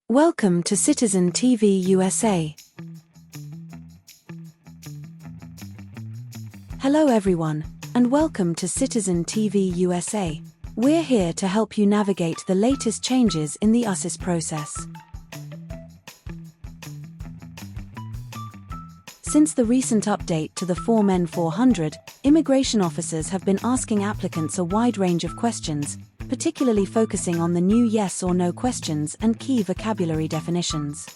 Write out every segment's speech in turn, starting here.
Welcome to Citizen TV USA. Hello everyone, and welcome to Citizen TV USA. We're here to help you navigate the latest changes in the USCIS process. Since the recent update to the Form N400, immigration officers have been asking applicants a wide range of questions, particularly focusing on the new yes or no questions and key vocabulary definitions.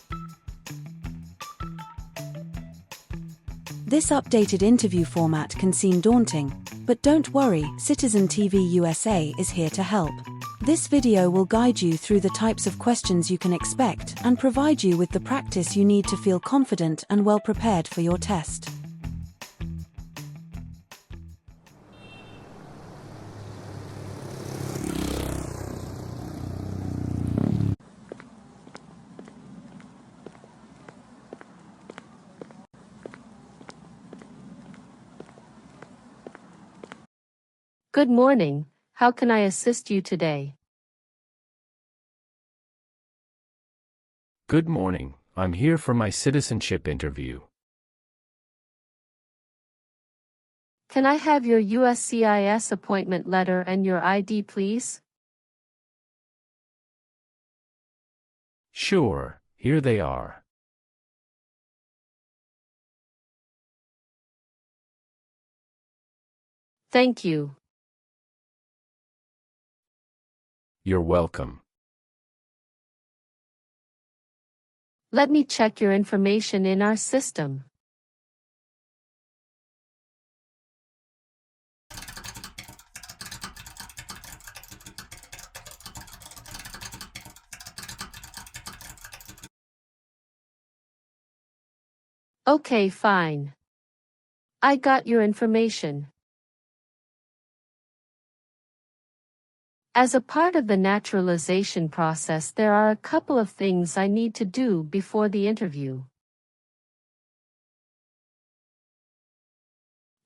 This updated interview format can seem daunting, but don't worry, Citizen TV USA is here to help. This video will guide you through the types of questions you can expect and provide you with the practice you need to feel confident and well prepared for your test. Good morning. How can I assist you today? Good morning. I'm here for my citizenship interview. Can I have your USCIS appointment letter and your ID, please? Sure, here they are. Thank you. You're welcome. Let me check your information in our system. Okay, fine. I got your information. As a part of the naturalization process, there are a couple of things I need to do before the interview.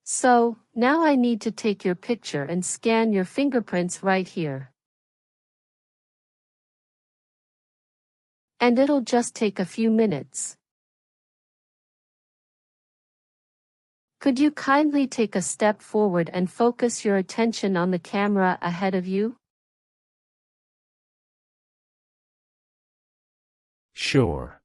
So, now I need to take your picture and scan your fingerprints right here. And it'll just take a few minutes. Could you kindly take a step forward and focus your attention on the camera ahead of you? Sure.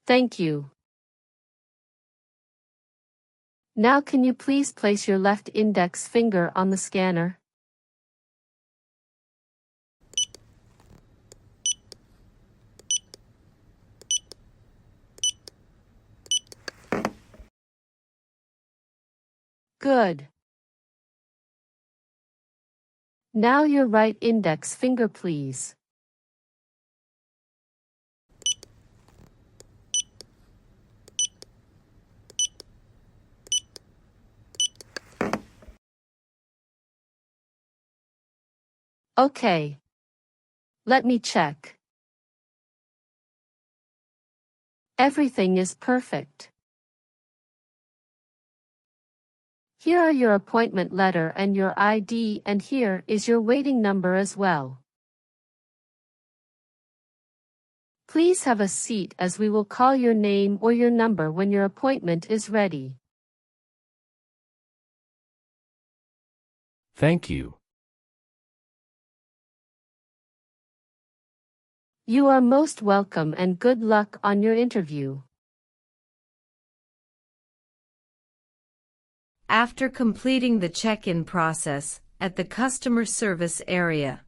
Thank you. Now can you please place your left index finger on the scanner? Good. Now your right index finger, please. Okay. Let me check. Everything is perfect. Here are your appointment letter and your ID, and here is your waiting number as well. Please have a seat as we will call your name or your number when your appointment is ready. Thank you. You are most welcome and good luck on your interview. After completing the check-in process at the customer service area,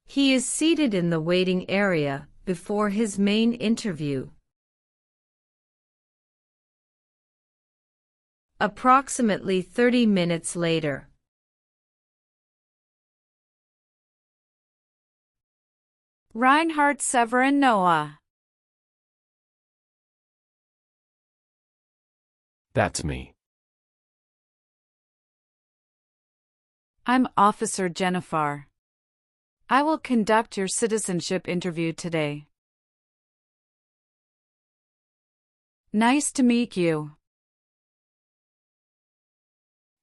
he is seated in the waiting area before his main interview. Approximately 30 minutes later, Reinhardt Severin Noah. That's me. I'm Officer Jennifer. I will conduct your citizenship interview today. Nice to meet you.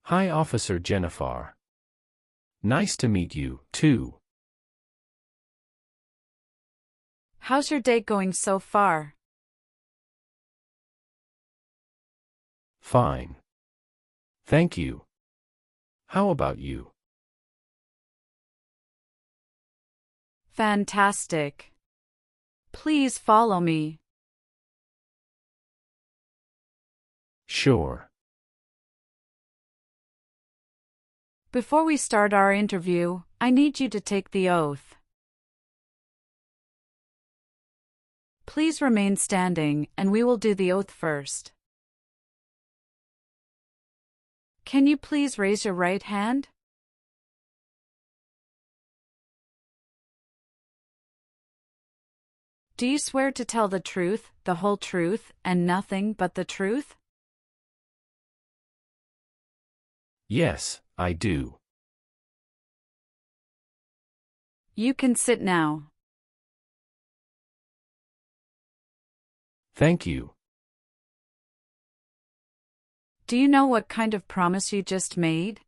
Hi, Officer Jennifer. Nice to meet you, too. How's your day going so far? Fine. Thank you. How about you? Fantastic. Please follow me. Sure. Before we start our interview, I need you to take the oath. Please remain standing, and we will do the oath first. Can you please raise your right hand? Do you swear to tell the truth, the whole truth, and nothing but the truth? Yes, I do. You can sit now. Thank you. Do you know what kind of promise you just made?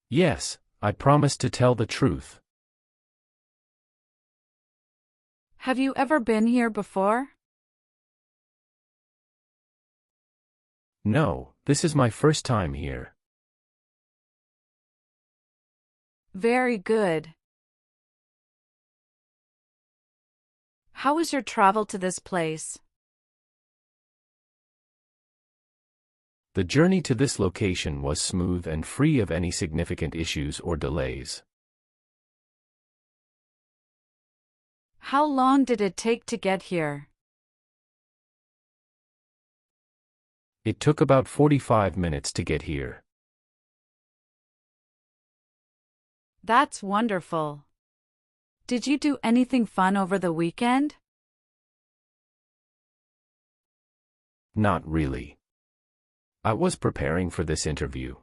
Yes, I promise to tell the truth. Have you ever been here before? No, this is my first time here. Very good. How was your travel to this place? The journey to this location was smooth and free of any significant issues or delays. How long did it take to get here? It took about 45 minutes to get here. That's wonderful. Did you do anything fun over the weekend? Not really. I was preparing for this interview.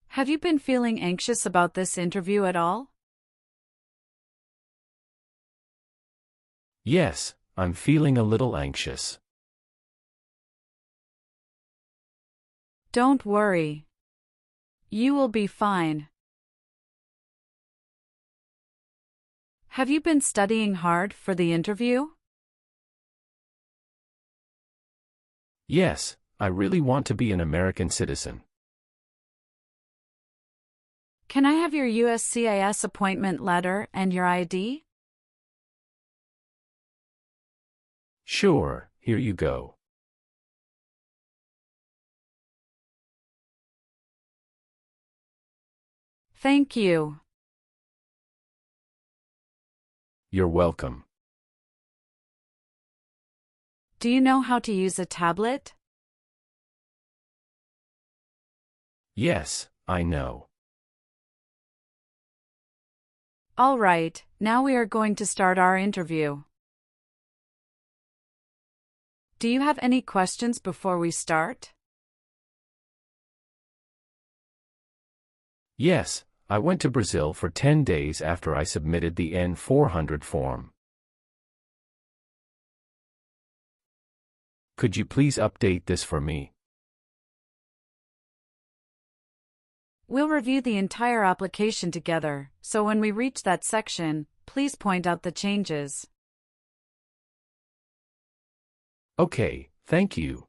Have you been feeling anxious about this interview at all? Yes, I'm feeling a little anxious. Don't worry. You will be fine. Have you been studying hard for the interview? Yes, I really want to be an American citizen. Can I have your USCIS appointment letter and your ID? Sure, here you go. Thank you. You're welcome. Do you know how to use a tablet? Yes, I know. All right, now we are going to start our interview. Do you have any questions before we start? Yes, I went to Brazil for 10 days after I submitted the N400 form. Could you please update this for me? We'll review the entire application together, so when we reach that section, please point out the changes. Okay, thank you.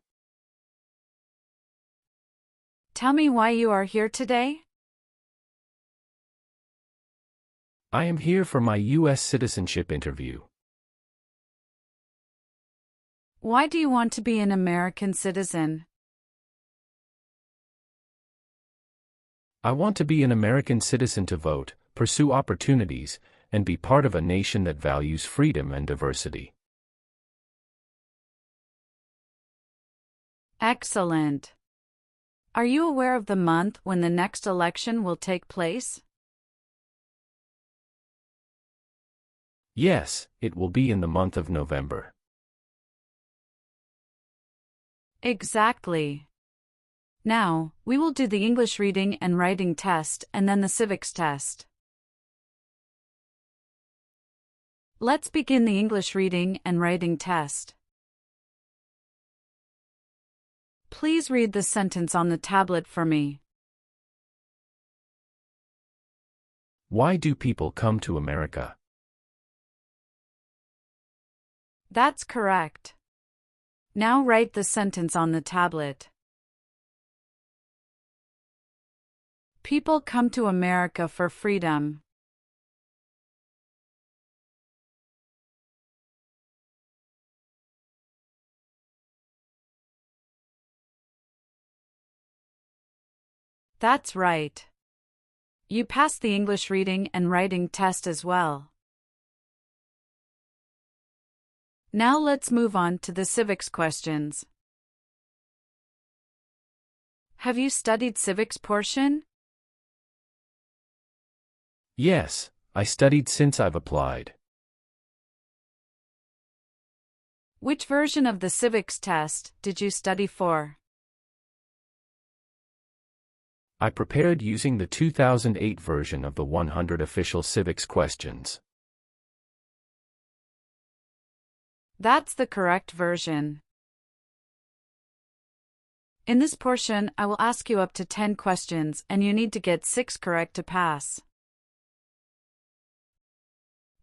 Tell me why you are here today? I am here for my US citizenship interview. Why do you want to be an American citizen? I want to be an American citizen to vote, pursue opportunities, and be part of a nation that values freedom and diversity. Excellent. Are you aware of the month when the next election will take place? Yes, it will be in the month of November. Exactly. Now, we will do the English reading and writing test and then the civics test. Let's begin the English reading and writing test. Please read the sentence on the tablet for me. Why do people come to America? That's correct. Now write the sentence on the tablet. People come to America for freedom. That's right. You passed the English reading and writing test as well. Now let's move on to the civics questions. Have you studied civics portion? Yes, I studied since I've applied. Which version of the civics test did you study for? I prepared using the 2008 version of the 100 official civics questions. That's the correct version. In this portion, I will ask you up to 10 questions and you need to get 6 correct to pass.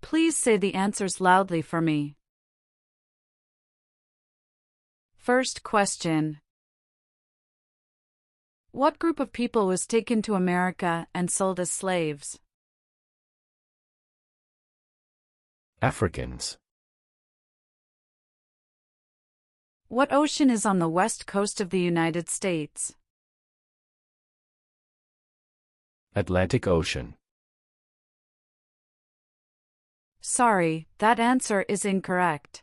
Please say the answers loudly for me. First question. What group of people was taken to America and sold as slaves? Africans. What ocean is on the west coast of the United States? Atlantic Ocean. Sorry, that answer is incorrect.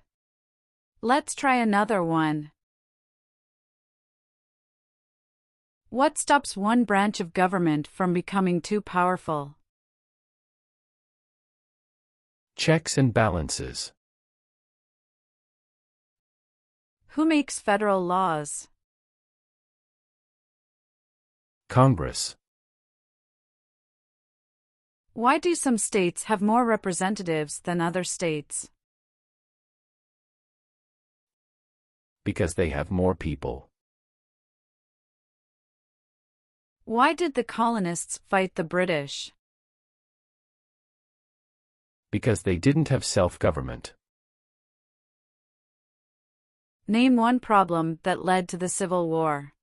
Let's try another one. What stops one branch of government from becoming too powerful? Checks and balances. Who makes federal laws? Congress. Why do some states have more representatives than other states? Because they have more people. Why did the colonists fight the British? Because they didn't have self-government. Name one problem that led to the Civil War.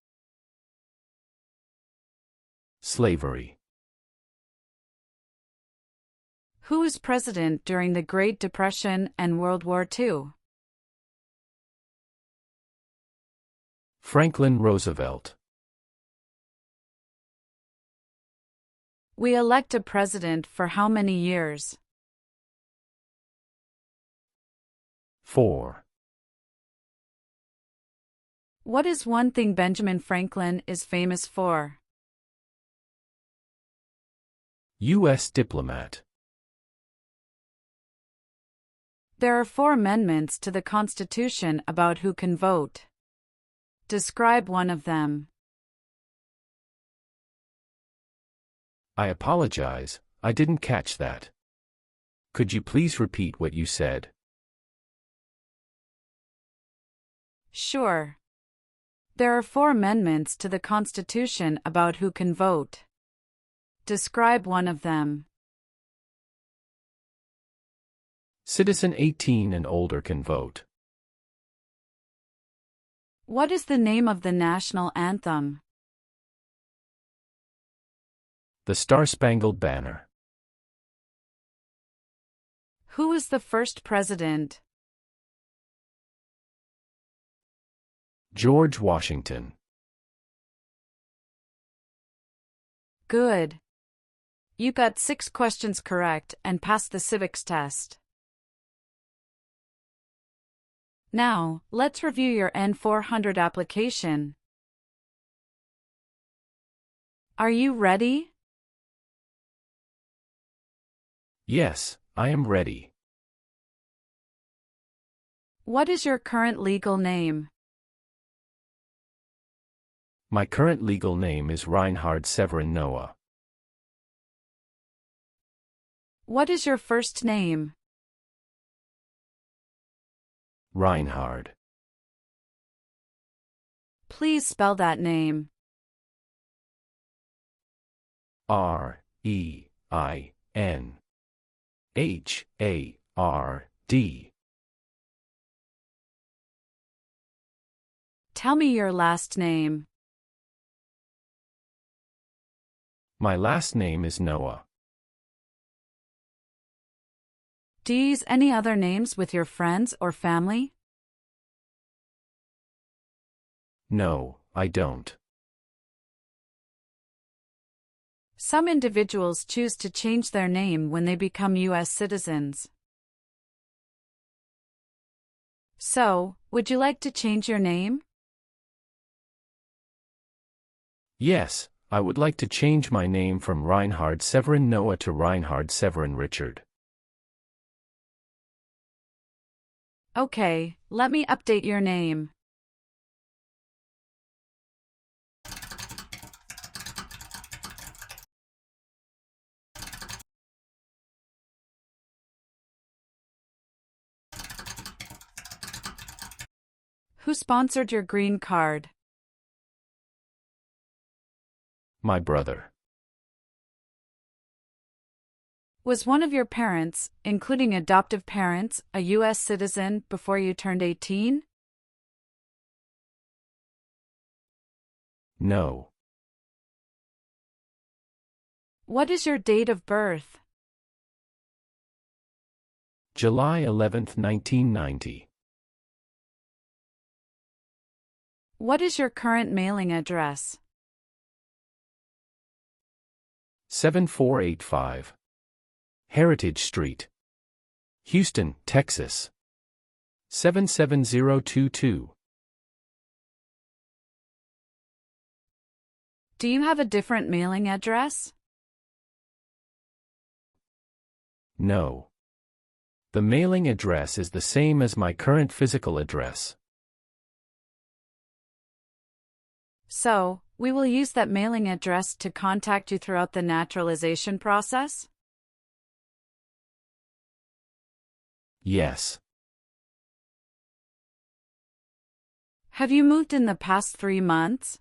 Slavery. Who was president during the Great Depression and World War II? Franklin Roosevelt. We elect a president for how many years? 4. What is one thing Benjamin Franklin is famous for? U.S. diplomat. There are 4 amendments to the Constitution about who can vote. Describe one of them. I apologize, I didn't catch that. Could you please repeat what you said? Sure. There are 4 amendments to the Constitution about who can vote. Describe one of them. Citizen 18 and older can vote. What is the name of the national anthem? The Star-Spangled Banner. Who was the first president? George Washington. Good. You got 6 questions correct and passed the civics test. Now, let's review your N400 application. Are you ready? Yes, I am ready. What is your current legal name? My current legal name is Reinhard Severin Noah. What is your first name? Reinhard. Please spell that name. R-E-I-N-H-A-R-D. Tell me your last name. My last name is Noah. Do you use any other names with your friends or family? No, I don't. Some individuals choose to change their name when they become US citizens. So, would you like to change your name? Yes, I would like to change my name from Reinhard Severin Noah to Reinhard Severin Richard. Okay, let me update your name. Who sponsored your green card? My brother. Was one of your parents, including adoptive parents, a U.S. citizen before you turned 18? No. What is your date of birth? July 11, 1990. What is your current mailing address? 7485 Heritage Street, Houston, Texas 77022. Do you have a different mailing address? No. The mailing address is the same as my current physical address. So, we will use that mailing address to contact you throughout the naturalization process? Yes. Have you moved in the past 3 months?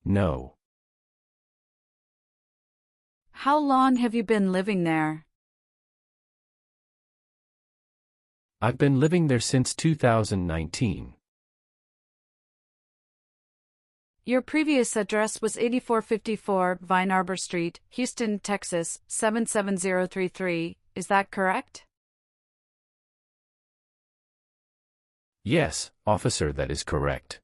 No. How long have you been living there? I've been living there since 2019. Your previous address was 8454 Vine Arbor Street, Houston, Texas 77033, is that correct? Yes, officer, that is correct.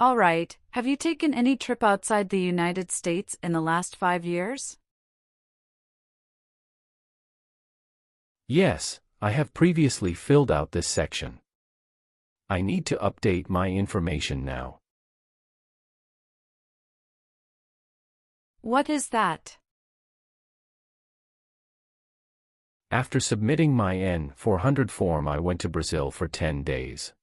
All right, have you taken any trip outside the United States in the last 5 years? Yes, I have previously filled out this section. I need to update my information now. What is that? After submitting my N400 form, I went to Brazil for 10 days.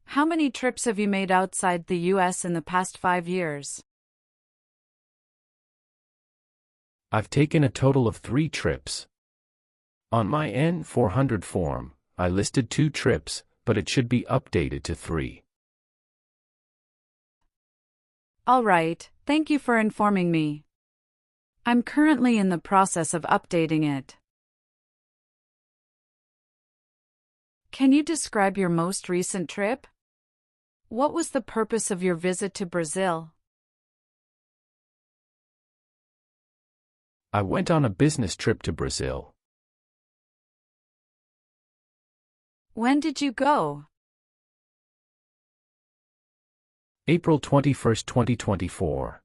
How many trips have you made outside the U.S. in the past 5 years? I've taken a total of 3 trips. On my N400 form, I listed 2 trips, but it should be updated to 3. All right, thank you for informing me. I'm currently in the process of updating it. Can you describe your most recent trip? What was the purpose of your visit to Brazil? I went on a business trip to Brazil. When did you go? April 21, 2024.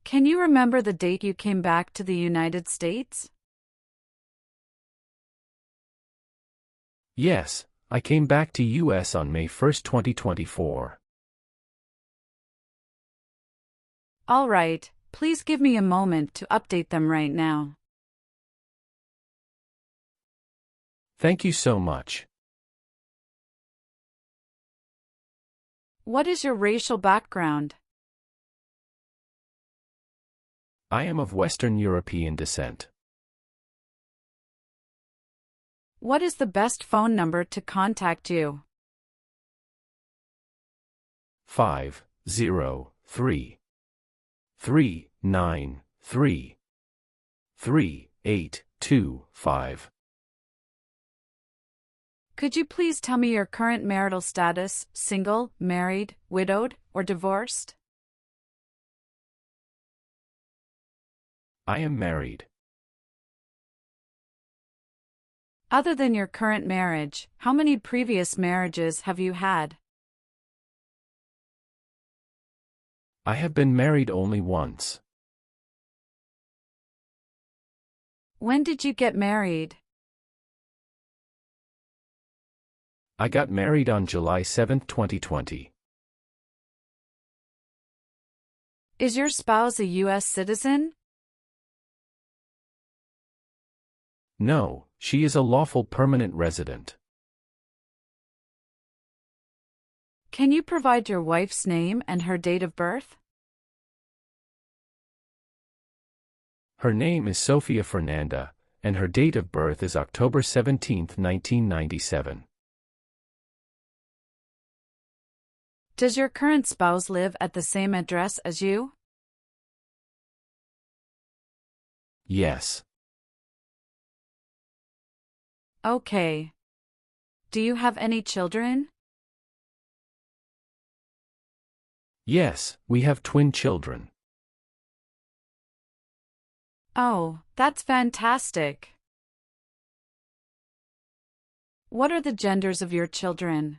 Can you remember the date you came back to the United States? Yes, I came back to US on May 1, 2024. All right, please give me a moment to update them right now. Thank you so much. What is your racial background? I am of Western European descent. What is the best phone number to contact you? 503-393-3825. Could you please tell me your current marital status, single, married, widowed, or divorced? I am married. Other than your current marriage, how many previous marriages have you had? I have been married only once. When did you get married? I got married on July 7, 2020. Is your spouse a US citizen? No, she is a lawful permanent resident. Can you provide your wife's name and her date of birth? Her name is Sofia Fernanda, and her date of birth is October 17, 1997. Does your current spouse live at the same address as you? Yes. Okay. Do you have any children? Yes, we have twin children. Oh, that's fantastic. What are the genders of your children?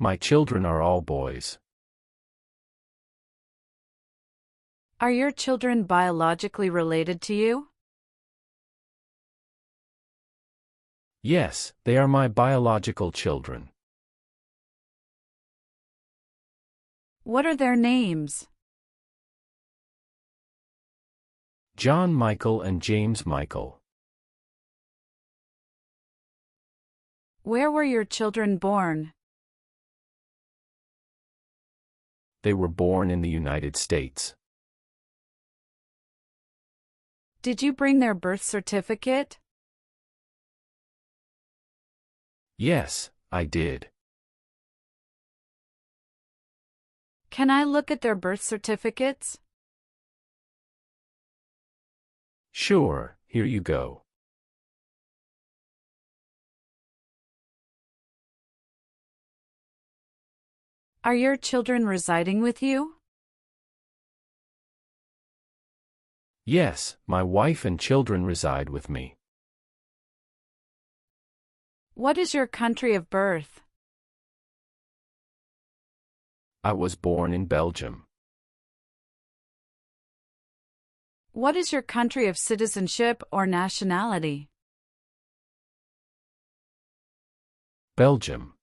My children are all boys. Are your children biologically related to you? Yes, they are my biological children. What are their names? John Michael and James Michael. Where were your children born? They were born in the United States. Did you bring their birth certificate? Yes, I did. Can I look at their birth certificates? Sure, here you go. Are your children residing with you? Yes, my wife and children reside with me. What is your country of birth? I was born in Belgium. What is your country of citizenship or nationality? Belgium.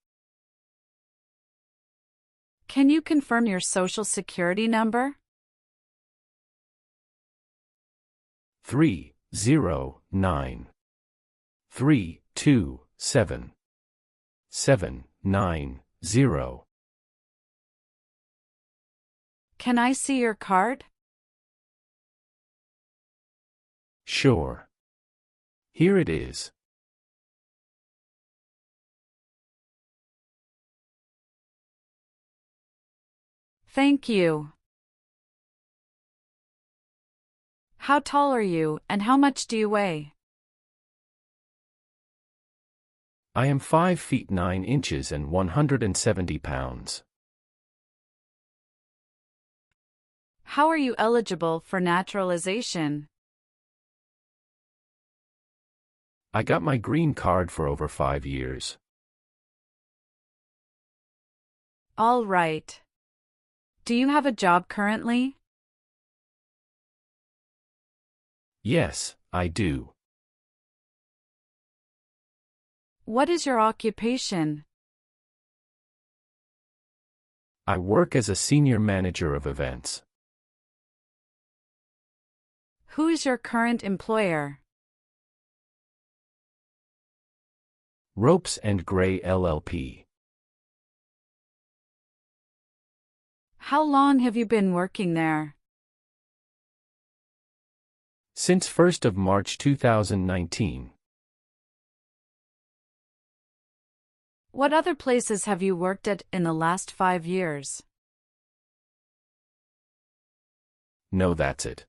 Can you confirm your social security number? 309-327-790. Can I see your card? Sure. Here it is. Thank you. How tall are you, and how much do you weigh? I am 5 feet 9 inches and 170 pounds. How are you eligible for naturalization? I got my green card for over 5 years. All right. Do you have a job currently? Yes, I do. What is your occupation? I work as a senior manager of events. Who is your current employer? Ropes and Gray LLP. How long have you been working there? Since 1st of March 2019. What other places have you worked at in the last 5 years? No, that's it.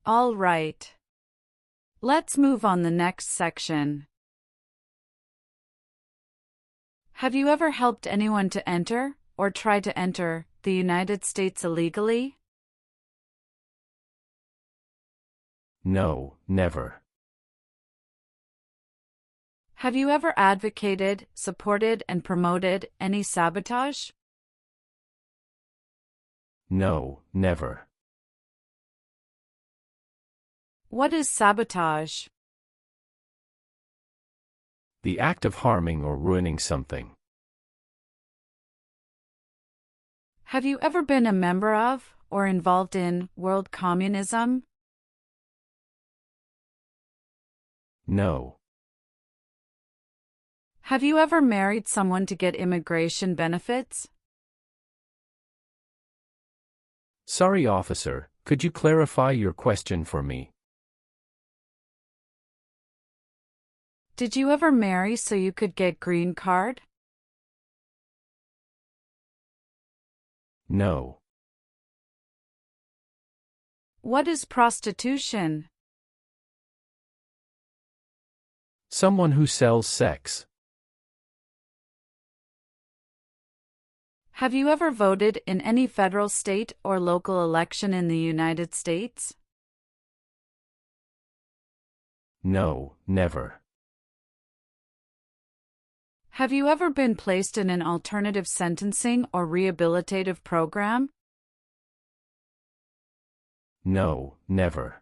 All right. Let's move on the next section. Have you ever helped anyone to enter, or try to enter, the United States illegally? No, never. Have you ever advocated, supported, and promoted any sabotage? No, never. What is sabotage? The act of harming or ruining something. Have you ever been a member of, or involved in, world communism? No. Have you ever married someone to get immigration benefits? Sorry, officer, could you clarify your question for me? Did you ever marry so you could get green card? No. What is prostitution? Someone who sells sex. Have you ever voted in any federal, state, or local election in the United States? No, never. Have you ever been placed in an alternative sentencing or rehabilitative program? No, never.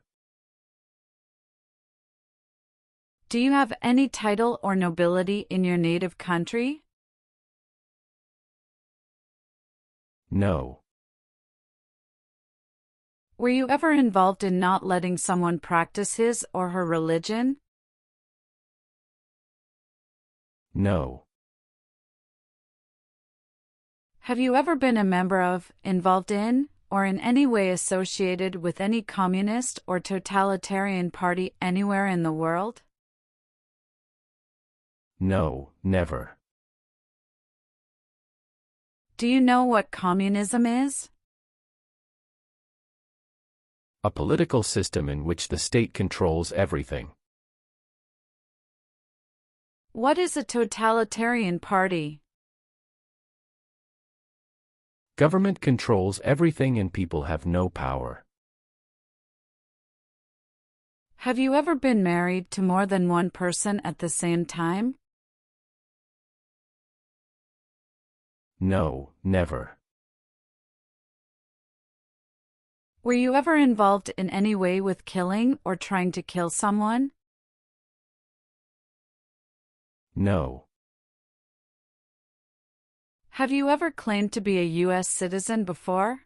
Do you have any title or nobility in your native country? No. Were you ever involved in not letting someone practice his or her religion? No. Have you ever been a member of, involved in, or in any way associated with any communist or totalitarian party anywhere in the world? No, never. Do you know what communism is? A political system in which the state controls everything. What is a totalitarian party? Government controls everything and people have no power. Have you ever been married to more than one person at the same time? No, never. Were you ever involved in any way with killing or trying to kill someone? No. Have you ever claimed to be a US citizen before?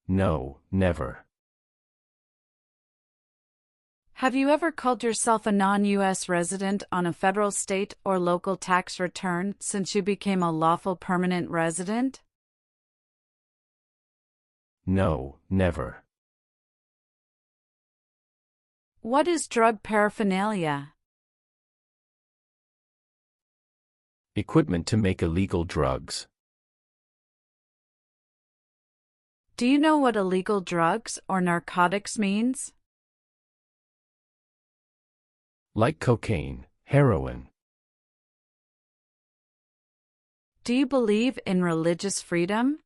No, never. Have you ever called yourself a non-US resident on a federal, state, or local tax return since you became a lawful permanent resident? No, never. What is drug paraphernalia? Equipment to make illegal drugs. Do you know what illegal drugs or narcotics means? Like cocaine, heroin. Do you believe in religious freedom?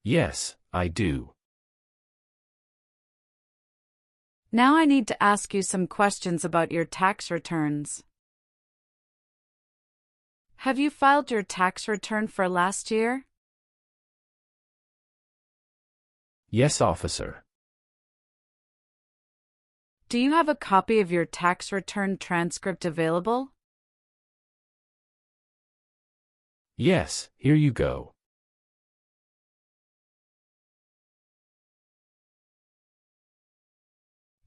Yes, I do. Now I need to ask you some questions about your tax returns. Have you filed your tax return for last year? Yes, officer. Do you have a copy of your tax return transcript available? Yes, here you go.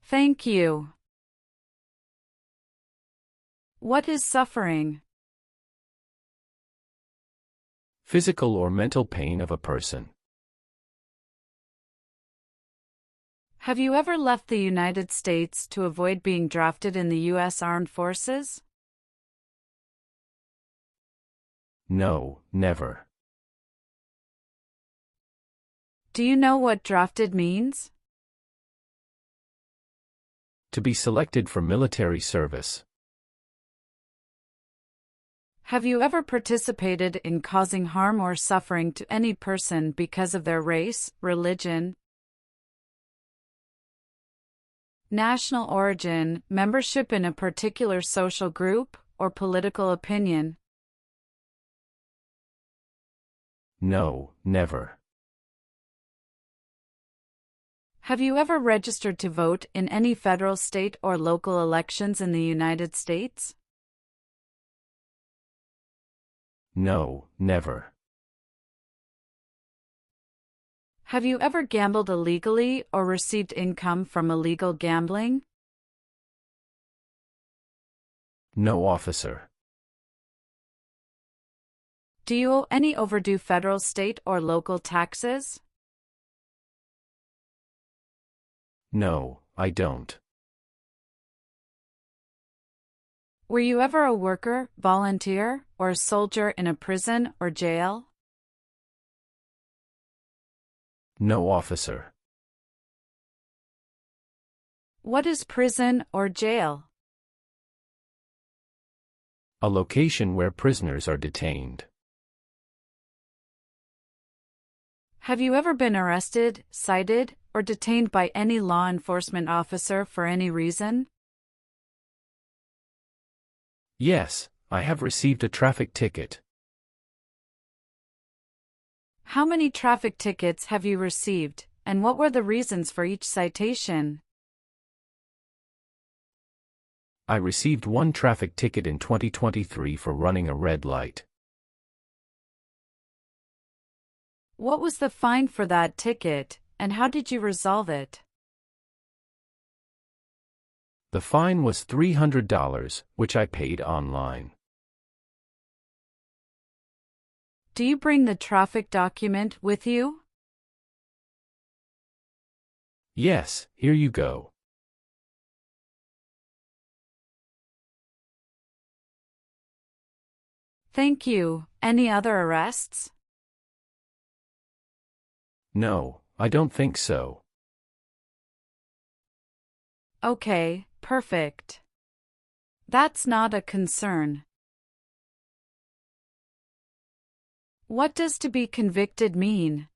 Thank you. What is suffering? Physical or mental pain of a person. Have you ever left the United States to avoid being drafted in the U.S. Armed Forces? No, never. Do you know what drafted means? To be selected for military service. Have you ever participated in causing harm or suffering to any person because of their race, religion, national origin, membership in a particular social group, or political opinion? No, never. Have you ever registered to vote in any federal, state, or local elections in the United States? No, never. Have you ever gambled illegally or received income from illegal gambling? No, officer. Do you owe any overdue federal, state, or local taxes? No, I don't. Were you ever a worker, volunteer, or a soldier in a prison or jail? No, officer. What is prison or jail? A location where prisoners are detained. Have you ever been arrested, cited, or detained by any law enforcement officer for any reason? Yes, I have received a traffic ticket. How many traffic tickets have you received, and what were the reasons for each citation? I received one traffic ticket in 2023 for running a red light. What was the fine for that ticket, and how did you resolve it? The fine was $300, which I paid online. Do you bring the traffic document with you? Yes, here you go. Thank you. Any other arrests? No, I don't think so. Okay, perfect. That's not a concern. What does to be convicted mean?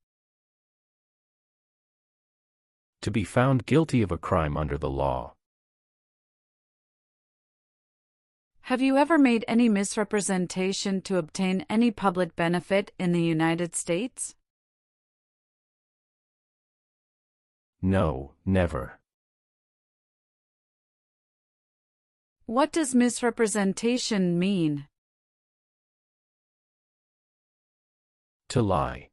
To be found guilty of a crime under the law. Have you ever made any misrepresentation to obtain any public benefit in the United States? No, never. What does misrepresentation mean? To lie.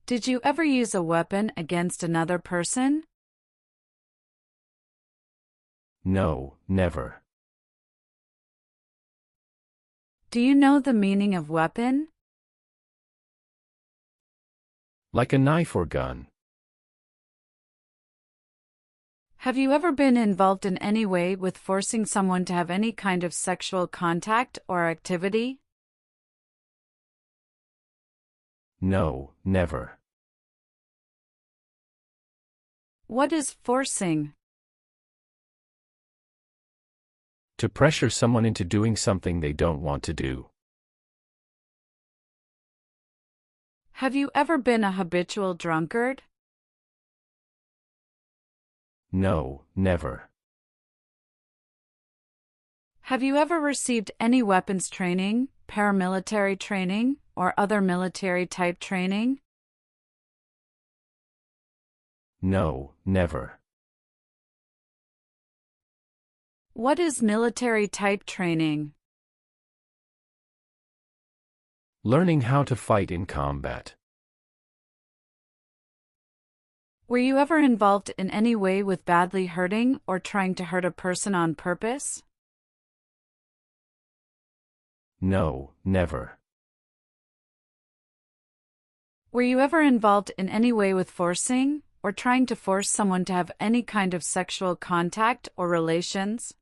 Did you ever use a weapon against another person? No, never. Do you know the meaning of weapon? Like a knife or gun. Have you ever been involved in any way with forcing someone to have any kind of sexual contact or activity? No, never. What is forcing? To pressure someone into doing something they don't want to do. Have you ever been a habitual drunkard? No, never. Have you ever received any weapons training, paramilitary training, or other military-type training? No, never. What is military-type training? Learning how to fight in combat. Were you ever involved in any way with badly hurting or trying to hurt a person on purpose? No, never. Were you ever involved in any way with forcing, or trying to force someone to have any kind of sexual contact or relations?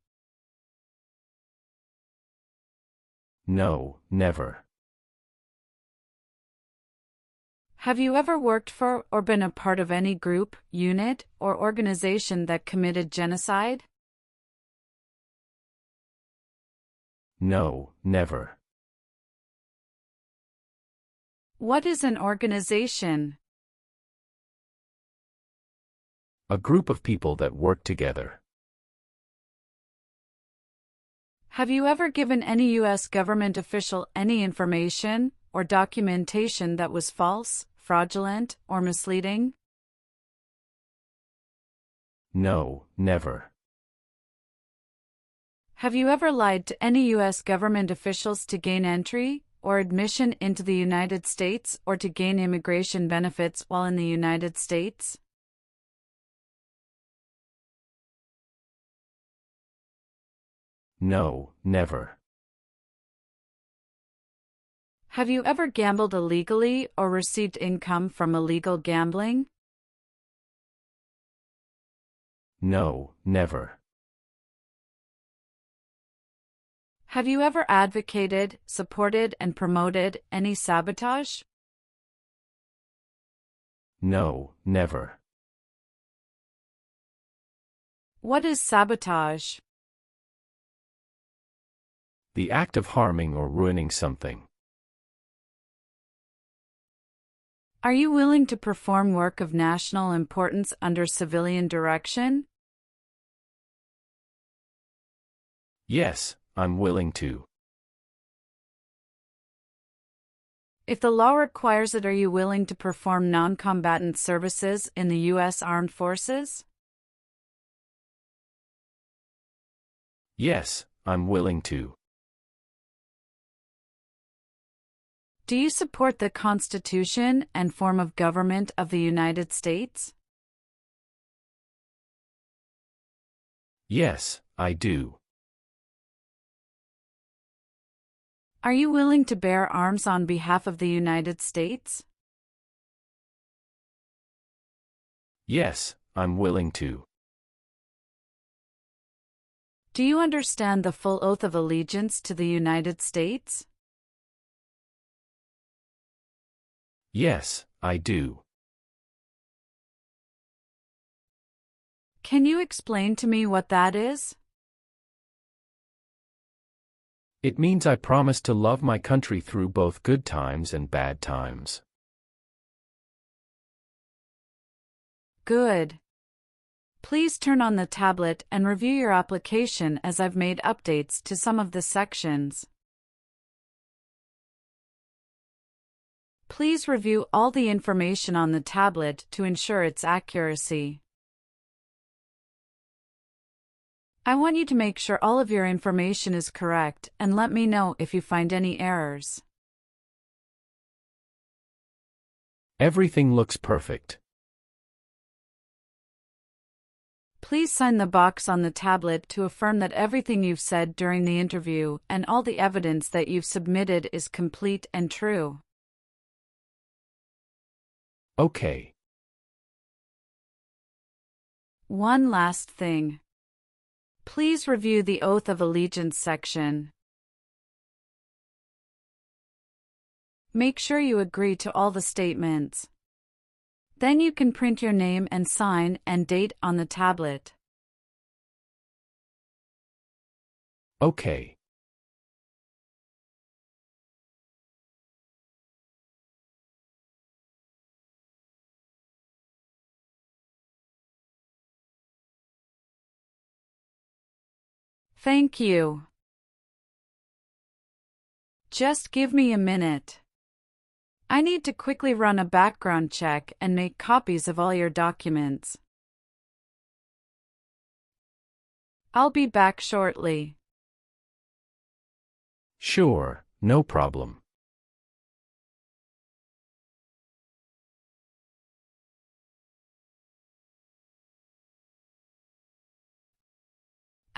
No, never. Have you ever worked for or been a part of any group, unit, or organization that committed genocide? No, never. What is an organization? A group of people that work together. Have you ever given any U.S. government official any information or documentation that was false, fraudulent, or misleading? No, never. Have you ever lied to any U.S. government officials to gain entry or admission into the United States or to gain immigration benefits while in the United States? No, never. Have you ever gambled illegally or received income from illegal gambling? No, never. Have you ever advocated, supported, and promoted any sabotage? No, never. What is sabotage? The act of harming or ruining something. Are you willing to perform work of national importance under civilian direction? Yes, I'm willing to. If the law requires it, are you willing to perform non-combatant services in the U.S. Armed Forces? Yes, I'm willing to. Do you support the Constitution and form of government of the United States? Yes, I do. Are you willing to bear arms on behalf of the United States? Yes, I'm willing to. Do you understand the full oath of allegiance to the United States? Yes, I do. Can you explain to me what that is? It means I promise to love my country through both good times and bad times. Good. Please turn on the tablet and review your application as I've made updates to some of the sections. Please review all the information on the tablet to ensure its accuracy. I want you to make sure all of your information is correct and let me know if you find any errors. Everything looks perfect. Please sign the box on the tablet to affirm that everything you've said during the interview and all the evidence that you've submitted is complete and true. Okay. One last thing. Please review the Oath of Allegiance section. Make sure you agree to all the statements. Then you can print your name and sign and date on the tablet. Okay. Thank you. Just give me a minute. I need to quickly run a background check and make copies of all your documents. I'll be back shortly. Sure, no problem.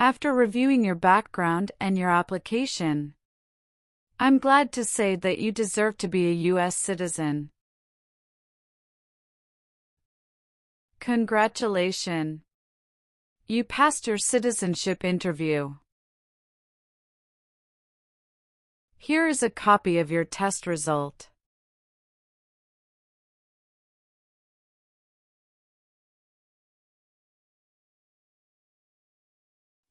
After reviewing your background and your application, I'm glad to say that you deserve to be a U.S. citizen. Congratulations! You passed your citizenship interview. Here is a copy of your test result.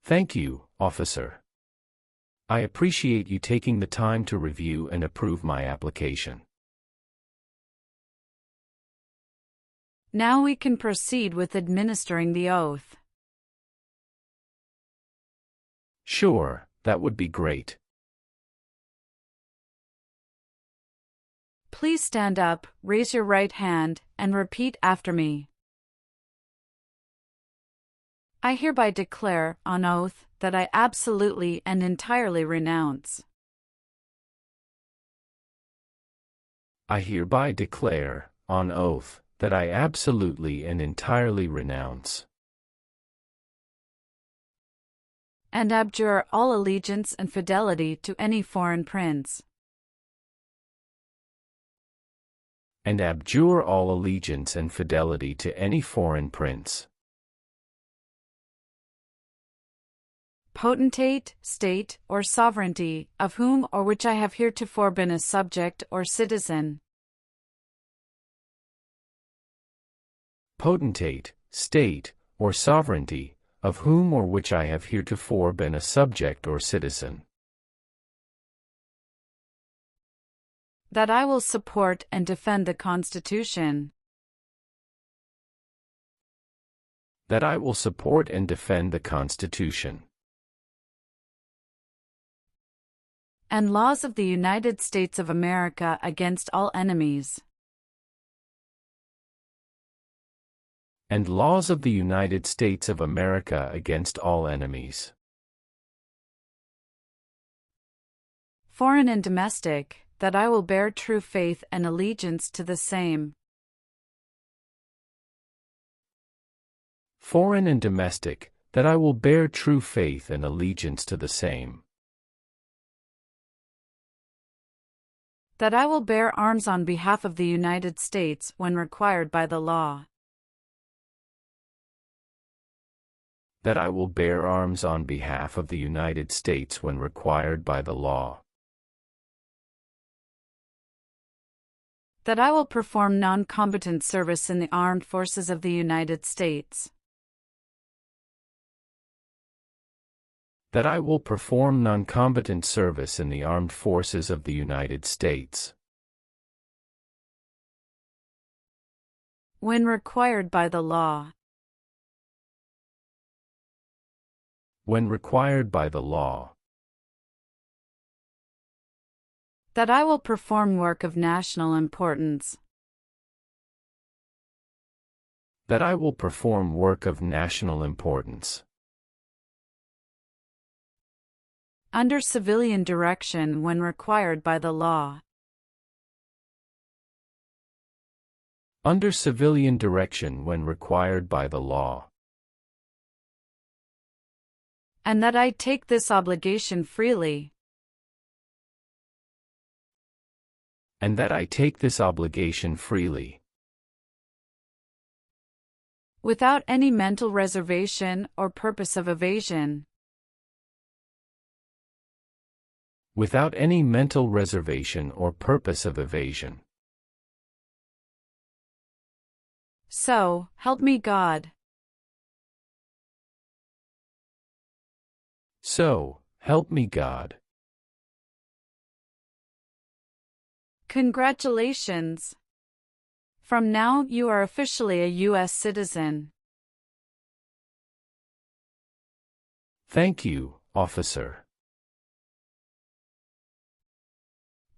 Thank you, officer. I appreciate you taking the time to review and approve my application. Now we can proceed with administering the oath. Sure, that would be great. Please stand up, raise your right hand, and repeat after me. I hereby declare, on oath, that I absolutely and entirely renounce. I hereby declare, on oath, that I absolutely and entirely renounce and abjure all allegiance and fidelity to any foreign prince. and abjure all allegiance and fidelity to any foreign prince, potentate, state, or sovereignty, of whom or which I have heretofore been a subject or citizen. potentate, state, or sovereignty, of whom or which I have heretofore been a subject or citizen. That I will support and defend the Constitution. That I will support and defend the Constitution and laws of the United States of America against all enemies. and laws of the United States of America against all enemies, foreign and domestic, that I will bear true faith and allegiance to the same. foreign and domestic, that I will bear true faith and allegiance to the same. That I will bear arms on behalf of the United States when required by the law. That I will bear arms on behalf of the United States when required by the law. That I will perform non-combatant service in the armed forces of the United States. That I will perform non-combatant service in the armed forces of the United States when required by the law. when required by the law. That I will perform work of national importance. That I will perform work of national importance under civilian direction when required by the law. under civilian direction when required by the law. And that I take this obligation freely. And that I take this obligation freely, without any mental reservation or purpose of evasion. without any mental reservation or purpose of evasion. So, help me God. So, help me God. Congratulations! From now you are officially a U.S. citizen. Thank you, officer.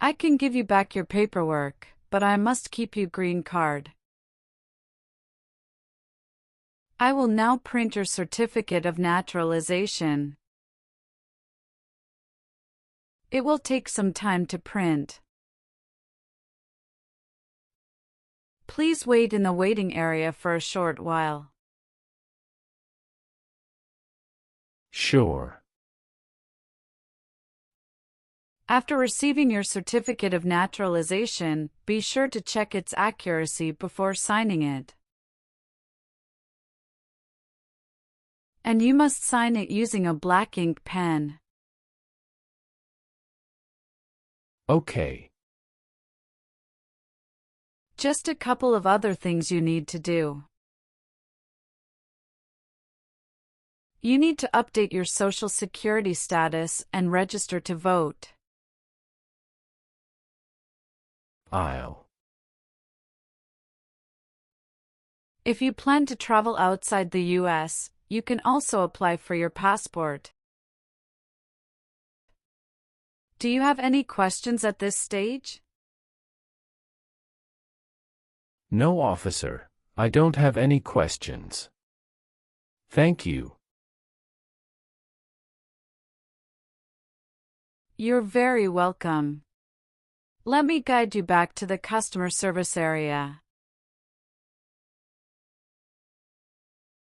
I can give you back your paperwork, but I must keep your green card. I will now print your certificate of naturalization. It will take some time to print. Please wait in the waiting area for a short while. Sure. After receiving your certificate of naturalization, be sure to check its accuracy before signing it. And you must sign it using a black ink pen. Okay. Just a couple of other things you need to do. You need to update your Social Security status and register to vote. If you plan to travel outside the US, you can also apply for your passport. Do you have any questions at this stage? No, officer. I don't have any questions. Thank you. You're very welcome. Let me guide you back to the customer service area.